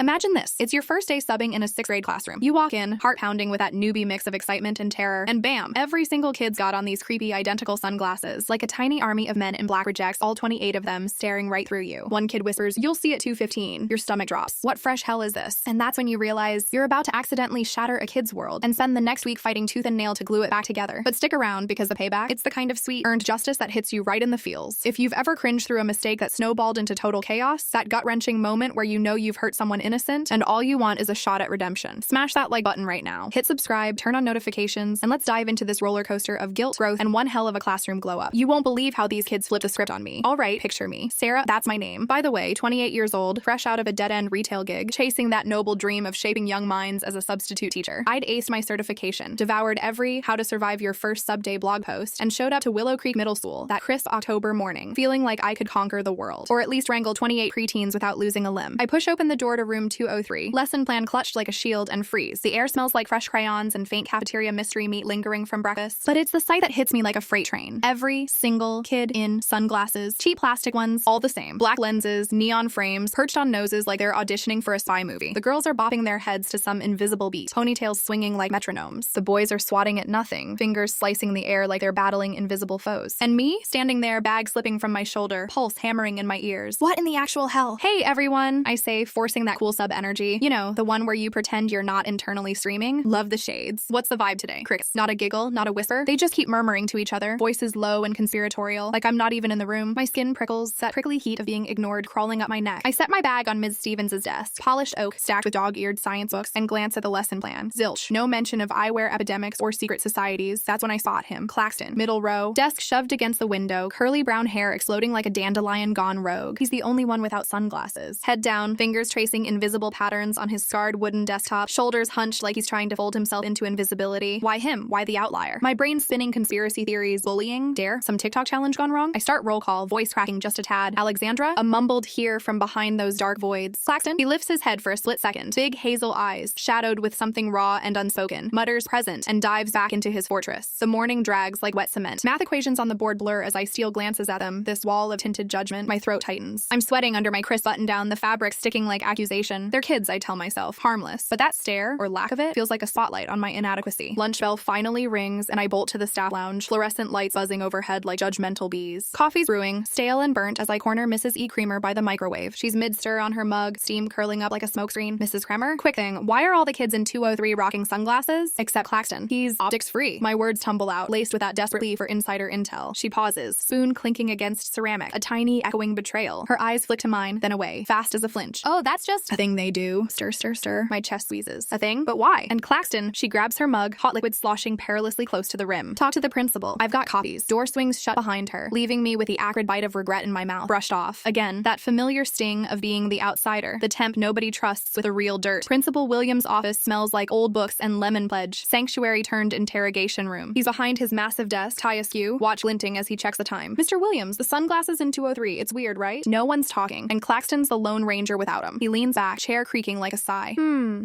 Imagine this. It's your first day subbing in a 6th grade classroom. You walk in, heart pounding with that newbie mix of excitement and terror, and bam, every single kid's got on these creepy identical sunglasses, like a tiny army of men in black rejects, all 28 of them staring right through you. One kid whispers, "You'll see at 2:15. Your stomach drops. What fresh hell is this? And that's when you realize you're about to accidentally shatter a kid's world and spend the next week fighting tooth and nail to glue it back together. But stick around, because the payback, it's the kind of sweet, earned justice that hits you right in the feels. If you've ever cringed through a mistake that snowballed into total chaos, that gut-wrenching moment where you know you've hurt someone innocent, and all you want is a shot at redemption, smash that like button right now. Hit subscribe, turn on notifications, and let's dive into this roller coaster of guilt, growth, and one hell of a classroom glow up. You won't believe how these kids flipped the script on me. All right, picture me. Sarah, that's my name. By the way, 28 years old, fresh out of a dead-end retail gig, chasing that noble dream of shaping young minds as a substitute teacher. I'd aced my certification, devoured every How to Survive Your First Sub-Day blog post, and showed up to Willow Creek Middle School that crisp October morning, feeling like I could conquer the world, or at least wrangle 28 preteens without losing a limb. I push open the door to room 203. Lesson plan clutched like a shield and freeze. The air smells like fresh crayons and faint cafeteria mystery meat lingering from breakfast. But it's the sight that hits me like a freight train. Every single kid in sunglasses, cheap plastic ones, all the same. Black lenses, neon frames, perched on noses like they're auditioning for a spy movie. The girls are bopping their heads to some invisible beat, ponytails swinging like metronomes. The boys are swatting at nothing, fingers slicing the air like they're battling invisible foes. And me, standing there, bag slipping from my shoulder, pulse hammering in my ears. What in the actual hell? Hey everyone, I say, forcing that cool sub energy. You know, the one where you pretend you're not internally streaming. Love the shades. What's the vibe today? Crickets. Not a giggle, not a whisper. They just keep murmuring to each other, voices low and conspiratorial, like I'm not even in the room. My skin prickles, that prickly heat of being ignored crawling up my neck. I set my bag on Ms. Stevens' desk, polished oak stacked with dog-eared science books, and glance at the lesson plan. Zilch. No mention of eyewear epidemics or secret societies. That's when I spot him. Claxton. Middle row. Desk shoved against the window, curly brown hair exploding like a dandelion gone rogue. He's the only one without sunglasses. Head down, fingers tracing invisible patterns on his scarred wooden desktop, shoulders hunched like he's trying to fold himself into invisibility. Why him? Why the outlier? My brain spinning conspiracy theories, bullying, dare, some TikTok challenge gone wrong? I start roll call, voice cracking just a tad. Alexandra? A mumbled here from behind those dark voids. Claxton? He lifts his head for a split second. Big hazel eyes, shadowed with something raw and unspoken. Mutters present and dives back into his fortress. The morning drags like wet cement. Math equations on the board blur as I steal glances at them. This wall of tinted judgment, my throat tightens. I'm sweating under my crisp button-down, the fabric sticking like accusation. They're kids, I tell myself, harmless. But that stare, or lack of it, feels like a spotlight on my inadequacy. Lunch bell finally rings, and I bolt to the staff lounge, fluorescent lights buzzing overhead like judgmental bees. Coffee's brewing, stale and burnt as I corner Mrs. E. Creamer by the microwave. She's mid-stir on her mug, steam curling up like a smokescreen. Mrs. Kremer? Quick thing, why are all the kids in 203 rocking sunglasses? Except Claxton. He's optics-free. My words tumble out, laced with that desperate plea for insider intel. She pauses, spoon clinking against ceramic, a tiny, echoing betrayal. Her eyes flick to mine, then away, fast as a flinch. Oh, that's just a thing they do. Stir, stir, stir. My chest squeezes. A thing? But why? And Claxton, she grabs her mug, hot liquid sloshing perilously close to the rim. Talk to the principal. I've got copies. Door swings shut behind her, leaving me with the acrid bite of regret in my mouth. Brushed off. Again, that familiar sting of being the outsider, the temp nobody trusts with the real dirt. Principal Williams' office smells like old books and lemon pledge. Sanctuary turned interrogation room. He's behind his massive desk, tie askew, watch glinting as he checks the time. Mr. Williams, the sunglasses in 203. It's weird, right? No one's talking, and Claxton's the lone ranger without him. He leans back, chair creaking like a sigh.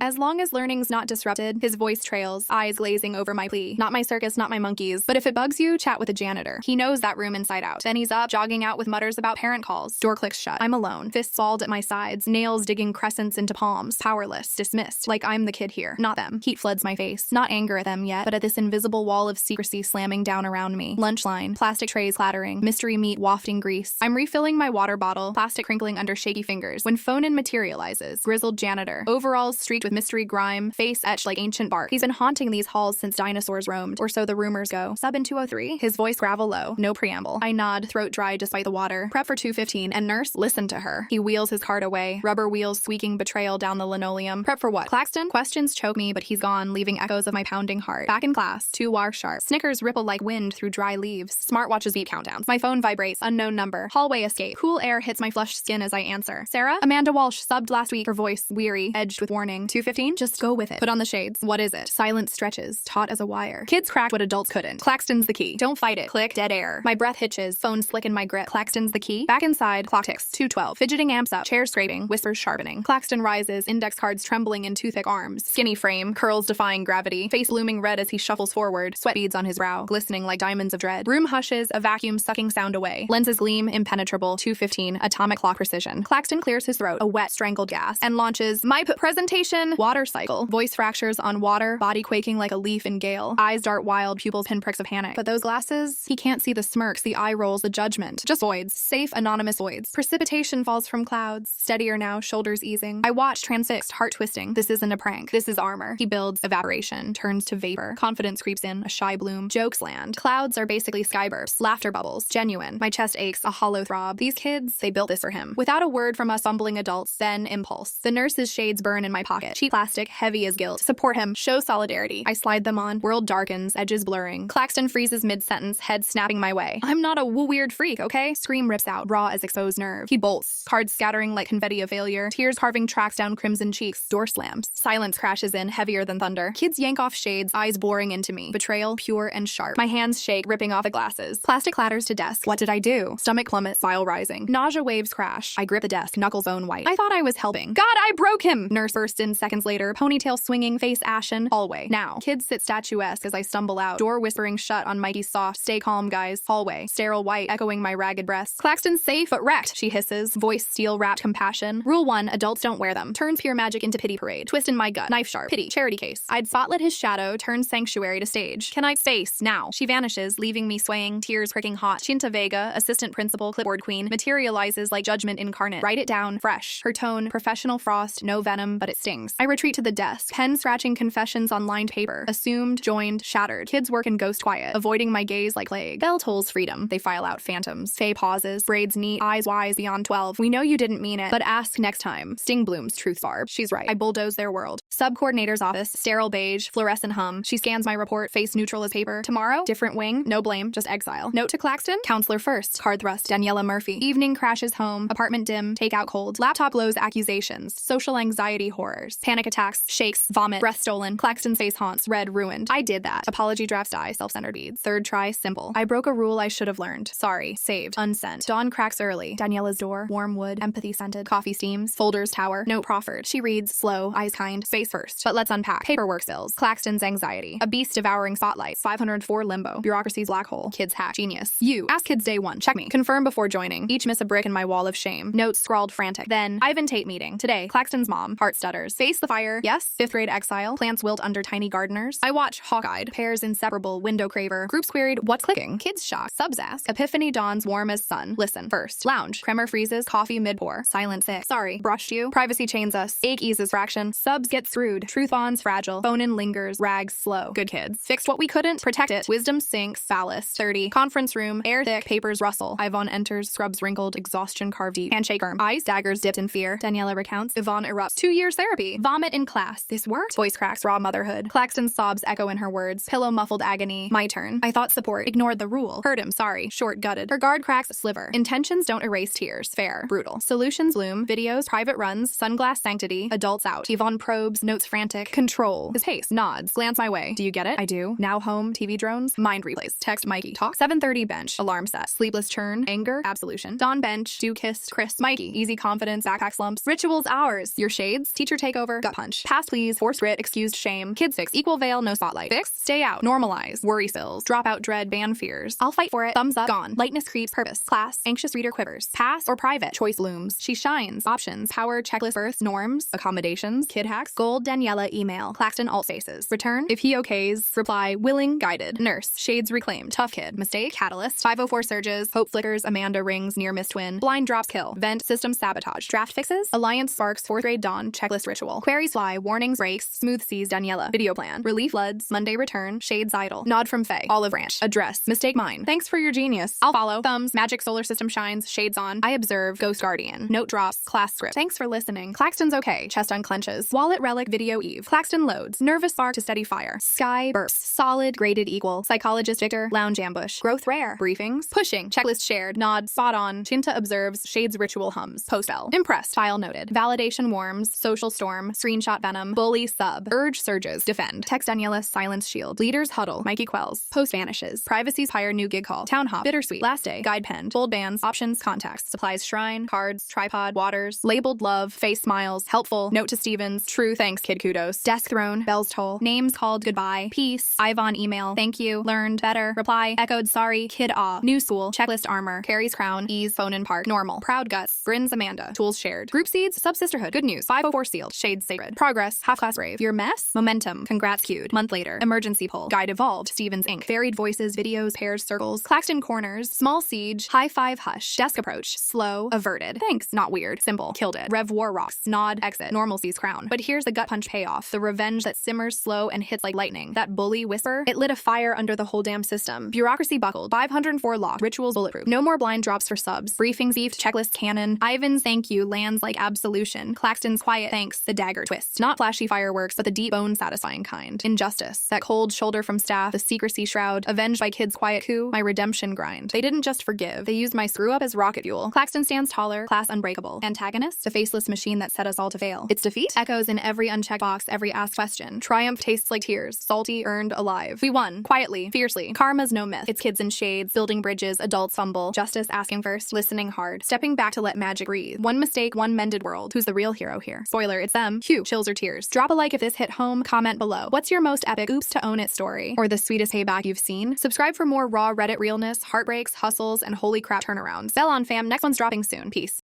As long as learning's not disrupted, his voice trails, eyes glazing over my plea. Not my circus, not my monkeys. But if it bugs you, chat with a janitor. He knows that room inside out. Then he's up, jogging out with mutters about parent calls. Door clicks shut. I'm alone, fists balled at my sides, nails digging crescents into palms. Powerless, dismissed. Like I'm the kid here, not them. Heat floods my face. Not anger at them yet, but at this invisible wall of secrecy slamming down around me. Lunch line, plastic trays clattering, mystery meat wafting grease. I'm refilling my water bottle, plastic crinkling under shaky fingers, when phone-in materializes. Grizzled janitor. Overalls streaked with mystery grime, face etched like ancient bark. He's been haunting these halls since dinosaurs roamed, or so the rumors go. Sub in 203? His voice gravel low, no preamble. I nod, throat dry despite the water. Prep for 2:15, and nurse, listen to her. He wheels his cart away, rubber wheels squeaking betrayal down the linoleum. Prep for what? Claxton? Questions choke me, but he's gone, leaving echoes of my pounding heart. Back in class, 2 wire sharp. Snickers ripple like wind through dry leaves. Smartwatches beat countdowns. My phone vibrates, unknown number. Hallway escape. Cool air hits my flushed skin as I answer. Sarah? Amanda Walsh subbed last week, her voice weary, edged with warning. 2:15? Just go with it. Put on the shades. What is it? Silent stretches, taut as a wire. Kids cracked what adults couldn't. Claxton's the key. Don't fight it. Click, dead air. My breath hitches, phone slick in my grip. Claxton's the key. Back inside, clock ticks. 2:12. Fidgeting amps up, chair scraping, whispers sharpening. Claxton rises, index cards trembling in too thick arms. Skinny frame, curls defying gravity, face looming red as he shuffles forward, sweat beads on his brow, glistening like diamonds of dread. Room hushes, a vacuum sucking sound away. Lenses gleam, impenetrable. 2:15, atomic clock precision. Claxton clears his throat, a wet, strangled gasp. gas and launches my presentation. Water cycle. Voice fractures on water, body quaking like a leaf in gale. Eyes dart wild, pupils pinpricks of panic. But those glasses, he can't see the smirks, the eye rolls, the judgment. Just voids. Safe, anonymous voids. Precipitation falls from clouds. Steadier now, shoulders easing. I watch, transfixed, heart twisting. This isn't a prank. This is armor. He builds, evaporation, turns to vapor. Confidence creeps in, a shy bloom. Jokes land. Clouds are basically sky bursts. Laughter bubbles. Genuine. My chest aches, a hollow throb. These kids, they built this for him. Without a word from us fumbling adults, then impulse. The nurse's shades burn in my pocket. Cheap plastic, heavy as guilt. Support him. Show solidarity. I slide them on. World darkens, edges blurring. Claxton freezes mid-sentence, head snapping my way. I'm not a weird freak, okay? Scream rips out, raw as exposed nerve. He bolts, cards scattering like confetti of failure. Tears carving tracks down crimson cheeks. Door slams. Silence crashes in, heavier than thunder. Kids yank off shades, eyes boring into me. Betrayal, pure and sharp. My hands shake, ripping off the glasses. Plastic clatters to desk. What did I do? Stomach plummets, bile rising. Nausea waves crash. I grip the desk, knuckles bone white. I thought I was helping. God, I broke him! Nurse bursts in seconds later, ponytail swinging, face ashen. Hallway. Now. Kids sit statuesque as I stumble out. Door whispering shut on mighty soft. Stay calm, guys. Hallway. Sterile white, echoing my ragged breasts. Claxton's safe, but wrecked, she hisses. Voice steel-wrapped compassion. Rule 1, adults don't wear them. Turns pure magic into pity parade. Twist in my gut. Knife sharp. Pity. Charity case. I'd spotlit his shadow, turned sanctuary to stage. Can I face now? She vanishes, leaving me swaying, tears pricking hot. Chinta Vega, assistant principal, clipboard queen, materializes like judgment incarnate. Write it down, fresh. Her tone, professional frost, no venom, but it stings. I retreat to the desk, pen scratching confessions on lined paper. Assumed, joined, shattered. Kids work in ghost quiet, avoiding my gaze like plague. Bell tolls freedom. They file out phantoms. Faye pauses, braids neat, eyes wise beyond 12. We know you didn't mean it, but ask next time. Sting blooms, truth barb. She's right. I bulldoze their world. Sub-coordinator's office, sterile beige, fluorescent hum. She scans my report, face neutral as paper. Tomorrow, different wing, no blame, just exile. Note to Claxton, counselor first. Card thrust, Daniela Murphy. Evening crashes home, apartment dim, takeout cold. Laptop blows accusations, social anxiety horrors. Panic attacks, shakes, vomit, breath stolen. Claxton's face haunts, red, ruined. I did that. Apology drafts die, self-centered beads. Third try, simple. I broke a rule I should have learned. Sorry, saved, unsent. Dawn cracks early. Daniela's door, warm wood, empathy scented. Coffee steams, folders tower, note proffered. She reads, slow, eyes kind, face first. But let's unpack. Paperwork spills. Claxton's anxiety. A beast devouring spotlight. 504 limbo. Bureaucracy's black hole. Kids hack. Genius. You. Ask kids day 1. Check me. Confirm before joining. Each miss a brick in my wall of shame. Notes scrawled frantic. Then, Ivan Tate meeting. Today, Claxton's mom. Heart stutters. Face the fire. Yes. 5th grade exile. Plants wilt under tiny gardeners. I watch Hawk-eyed. Pairs inseparable. Window craver. Groups queried, what's clicking? Kids shocked. Subs ask. Epiphany dawns warm as sun. Listen. First. Lounge. Cremor freezes. Coffee mid-pour. Silent sick. Sorry. Brushed you. Privacy chains us. Ache eases fraction. Subs get through. Truth bonds fragile. Phone-in lingers. Rags slow. Good kids. Fixed what we couldn't. Protect it. Wisdom sinks. Ballast. 30. Conference room. Air thick. Papers rustle. Yvonne enters. Scrubs wrinkled. Exhaustion carved deep. Handshake firm. Eyes daggers dipped in fear. Daniela recounts. Yvonne erupts. 2 years therapy. Vomit in class. This worked? Voice cracks. Raw motherhood. Claxton's sobs echo in her words. Pillow muffled agony. My turn. I thought support. Ignored the rule. Heard him. Sorry. Short gutted. Her guard cracks. Sliver. Intentions don't erase tears. Fair. Brutal. Solutions bloom. Videos. Private runs. Sunglass sanctity. Adults out. Yvonne probes. Notes frantic. Control. His pace. Nods. Glance my way. Do you get it? I do. Now home. TV drones. Mind replays. Text Mikey. Talk. 7:30 bench. Alarm set. Sleepless churn. Anger. Absolution. Dawn bench. Do kissed. Chris. Mikey. Easy confidence. Backpack slumps. Rituals hours. Your shades. Teacher takeover. Gut punch. Pass please. Forced grit. Excused shame. Kids fix. Equal veil. No spotlight. Fix. Stay out. Normalize. Worry fills. Drop out dread. Ban fears. I'll fight for it. Thumbs up. Gone. Lightness creeps. Purpose. Class. Anxious reader quivers. Pass or private. Choice looms. She shines. Options. Power. Checklist. Birth. Norms. Accommodations. Kid hacks. Gold. Daniela. Email. Claxton alt faces. Return. If he okays. Reply. Willing. Guided. Nurse. Shades reclaimed. Tough kid. Mistake. Catalyst. 504 surges. Hope flickers. Amanda rings. Near miss twin. Blind drops kill. Vent. System sabotage. Draft fixes. Alliance sparks. 4th grade dawn. Checklist ritual. Queries fly. Warnings breaks. Smooth seas. Daniela. Video plan. Relief floods. Monday return. Shades idle. Nod from Faye. Olive ranch. Address. Mistake mine. Thanks for your genius. I'll follow. Thumbs. Magic solar system shines. Shades on. I observe. Ghost guardian. Note drops. Class script. Thanks for listening. Claxton's okay. Chest unclenches. Wallet relic. Video Eve. Claxton loads. Nervous spark to steady fire. Sky bursts. Solid. Graded equal. Psychologist Victor. Lounge ambush. Growth rare. Briefings. Pushing. Checklist shared. Nod. Spot on. Chinta observes. Shades ritual hums. Post bell. Impressed. File noted. Validation warms. Social storm. Screenshot venom. Bully sub. Urge surges. Defend. Text Daniela. Silence shield. Leaders huddle. Mikey quells. Post vanishes. Privacy's hire new gig call. Town hop. Bittersweet. Last day. Guide pen. Bold bands. Options. Contacts. Supplies shrine. Cards. Tripod. Waters. Labeled love. Face smiles. Helpful. Note to Stevens. True thanks kid kudos. Desk thrown. Bells toll. Names called goodbye. Peace. Ivon email. Thank you. Learned better. Reply. Echoed sorry. Kid awe. New school. Checklist armor. Carries crown. Ease phone in park. Normal. Proud guts. Grins Amanda. Tools shared. Group seeds. Shades, sub-sisterhood. Good news. 504 sealed. Shades sacred. Progress. Half-class brave. Your mess? Momentum. Congrats queued. Month later. Emergency pull. Guide evolved. Stevens Inc. Varied voices, videos, pairs, circles. Claxton corners. Small siege. High five hush. Desk approach. Slow. Averted. Thanks. Not weird. Simple. Killed it. Rev war rocks. Nod. Exit. Normalcy's crown. But here's the gut punch payoff. The revenge that simmers slow and hits like lightning. That bully whisper. It lit a fire under the whole damn system. Bureaucracy buckled. 504 locked. Rituals bulletproof. No more blind drops for subs. Briefings beefed. Checklist canon. Ivan's thank you lands like absolution. Claxton's quiet thanks. The dagger twist. Not flashy fireworks, but the deep bone satisfying kind. Injustice. That cold shoulder from staff. The secrecy shroud. Avenged by kids' quiet coup. My redemption grind. They didn't just forgive. They used my screw up as rocket fuel. Claxton stands taller. Class unbreakable. Antagonist. The faceless machine that set us all to fail. Its defeat echoes in every unchecked box, every asked question. Triumph tastes like tears. Salty, earned, alive. We won. Quietly. Fiercely. Karma's no myth. It's kids in shades. Building bridges. Adults fumble. Justice asking first. Listening hard. Stepping back to let magic breathe. One mistake, one mended world. Who's the real hero here? Spoiler, it's them. Cue. Chills or tears. Drop a like if this hit home. Comment below. What's your most epic oops to own it story? Or the sweetest payback you've seen? Subscribe for more raw Reddit realness, heartbreaks, hustles, and holy crap turnarounds. Bell on fam. Next one's dropping soon. Peace.